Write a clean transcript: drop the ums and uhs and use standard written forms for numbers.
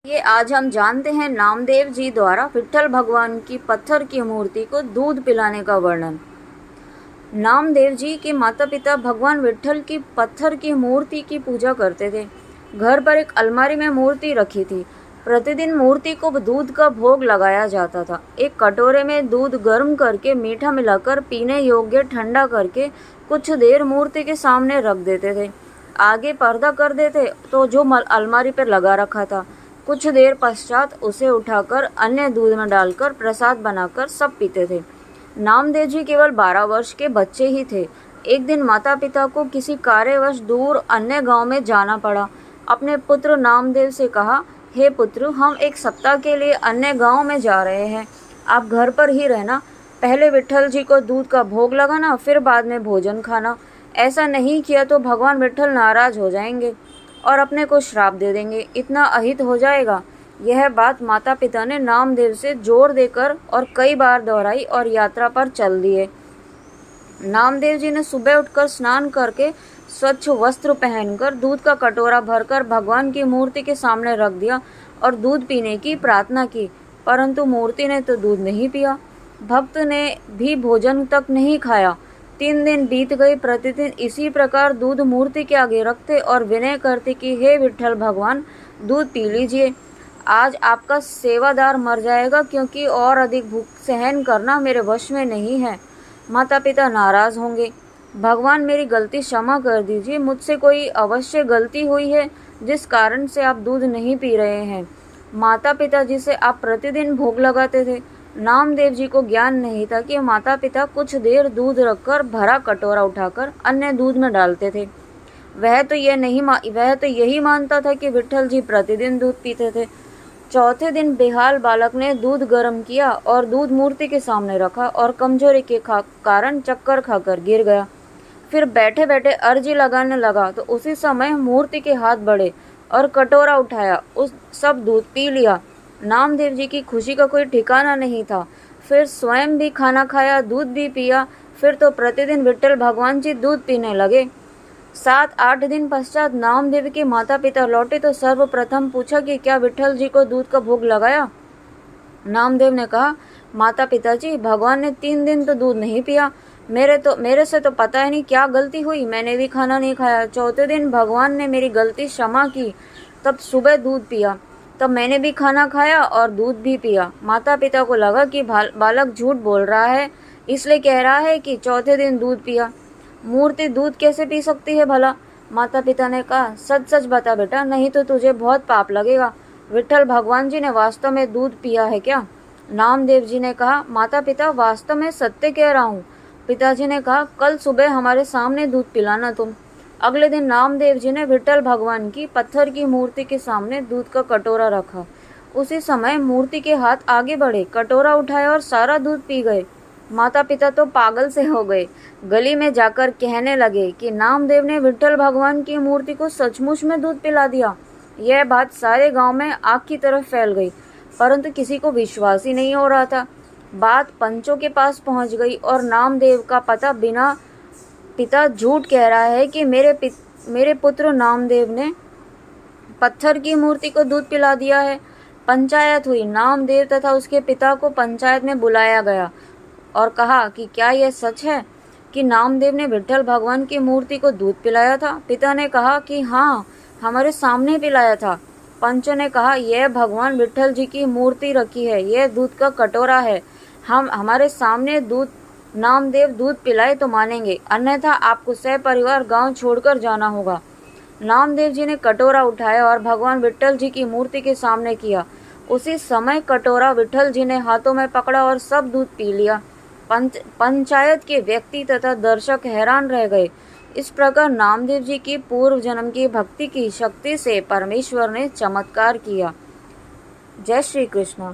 ये आज हम जानते हैं नामदेव जी द्वारा विट्ठल भगवान की पत्थर की मूर्ति को दूध पिलाने का वर्णन। नामदेव जी के माता पिता भगवान विट्ठल की पत्थर की मूर्ति की पूजा करते थे। घर पर एक अलमारी में मूर्ति रखी थी। प्रतिदिन मूर्ति को दूध का भोग लगाया जाता था। एक कटोरे में दूध गर्म करके मीठा मिलाकर पीने योग्य ठंडा करके कुछ देर मूर्ति के सामने रख देते थे। आगे पर्दा कर देते तो जो अलमारी पर लगा रखा था। कुछ देर पश्चात उसे उठाकर अन्य दूध में डालकर प्रसाद बनाकर सब पीते थे। नामदेव जी केवल 12 वर्ष के बच्चे ही थे। एक दिन माता पिता को किसी कार्यवश दूर अन्य गांव में जाना पड़ा। अपने पुत्र नामदेव से कहा, हे पुत्र, हम एक सप्ताह के लिए अन्य गांव में जा रहे हैं। आप घर पर ही रहना। पहले विट्ठल जी को दूध का भोग लगाना, फिर बाद में भोजन खाना। ऐसा नहीं किया तो भगवान विट्ठल नाराज हो जाएंगे और अपने को श्राप दे देंगे। इतना अहित हो जाएगा। यह बात माता पिता ने नामदेव से जोर देकर और कई बार दोहराई और यात्रा पर चल दिए। नामदेव जी ने सुबह उठकर स्नान करके स्वच्छ वस्त्र पहनकर दूध का कटोरा भरकर भगवान की मूर्ति के सामने रख दिया और दूध पीने की प्रार्थना की, परंतु मूर्ति ने तो दूध नहीं पिया। भक्त ने भी भोजन तक नहीं खाया। 3 दिन बीत गए। प्रतिदिन इसी प्रकार दूध मूर्ति के आगे रखते और विनय करते कि हे विट्ठल भगवान, दूध पी लीजिए। आज आपका सेवादार मर जाएगा, क्योंकि और अधिक भूख सहन करना मेरे वश में नहीं है। माता पिता नाराज होंगे। भगवान, मेरी गलती क्षमा कर दीजिए। मुझसे कोई अवश्य गलती हुई है जिस कारण से आप दूध नहीं पी रहे हैं। माता पिता जिसे आप प्रतिदिन भोग लगाते थे। नामदेव जी को ज्ञान नहीं था कि माता पिता कुछ देर दूध रखकर भरा कटोरा उठाकर अन्य दूध में डालते थे। वह तो यही मानता था कि विट्ठल जी प्रतिदिन दूध पीते थे। चौथे दिन बेहाल बालक ने दूध गर्म किया और दूध मूर्ति के सामने रखा और कमजोरी के कारण चक्कर खाकर गिर गया। फिर बैठे बैठे अर्जी लगाने लगा तो उसी समय मूर्ति के हाथ बढ़े और कटोरा उठाया, उस सब दूध पी लिया। नामदेव जी की खुशी का कोई ठिकाना नहीं था। फिर स्वयं भी खाना खाया, दूध भी पिया। फिर तो प्रतिदिन विट्ठल भगवान जी दूध पीने लगे। 7-8 दिन पश्चात नामदेव के माता पिता लौटे तो सर्वप्रथम पूछा कि क्या विट्ठल जी को दूध का भोग लगाया। नामदेव ने कहा, माता पिताजी, भगवान ने 3 दिन तो दूध नहीं पिया। मेरे से तो पता ही नहीं क्या गलती हुई। मैंने भी खाना नहीं खाया। चौथे दिन भगवान ने मेरी गलती क्षमा की, तब सुबह दूध पिया। तब मैंने भी खाना खाया और दूध भी पिया। माता पिता को लगा कि बालक झूठ बोल रहा है, इसलिए कह रहा है कि चौथे दिन दूध पिया। मूर्ति दूध कैसे पी सकती है भला? माता पिता ने कहा, सच सच बता बेटा, नहीं तो तुझे बहुत पाप लगेगा। विट्ठल भगवान जी ने वास्तव में दूध पिया है क्या? नामदेव जी ने कहा, माता पिता, वास्तव में सत्य कह रहा हूँ। पिताजी ने कहा, कल सुबह हमारे सामने दूध पिलाना तुम। अगले दिन नामदेव जी ने विट्ठल भगवान की पत्थर की मूर्ति के सामने दूध का कटोरा रखा। उसी समय मूर्ति के हाथ आगे बढ़े, कटोरा उठाया और सारा दूध पी गए। माता पिता तो पागल से हो गए। गली में जाकर कहने लगे कि नामदेव ने विट्ठल भगवान की मूर्ति को सचमुच में दूध पिला दिया। यह बात सारे गांव में आग की तरह फैल गई, परंतु किसी को विश्वास ही नहीं हो रहा था। बात पंचों के पास पहुंच गई और नामदेव का पिता झूठ कह रहा है कि मेरे पुत्र नामदेव ने पत्थर की मूर्ति को दूध पिला दिया है। पंचायत हुई। नामदेव तथा उसके पिता को पंचायत में बुलाया गया और कहा कि क्या यह सच है कि नामदेव ने विट्ठल भगवान की मूर्ति को दूध पिलाया था? पिता ने कहा कि हाँ, हमारे सामने पिलाया था। पंचों ने कहा, यह भगवान विट्ठल जी की मूर्ति रखी है, यह दूध का कटोरा है। हमारे सामने नामदेव दूध पिलाए तो मानेंगे, अन्यथा आपको सपरिवार गांव छोड़कर जाना होगा। नामदेव जी ने कटोरा उठाया और भगवान विट्ठल जी की मूर्ति के सामने किया। उसी समय कटोरा विट्ठल जी ने हाथों में पकड़ा और सब दूध पी लिया। पंचायत के व्यक्ति तथा दर्शक हैरान रह गए। इस प्रकार नामदेव जी की पूर्व जन्म की भक्ति की शक्ति से परमेश्वर ने चमत्कार किया। जय श्री कृष्ण।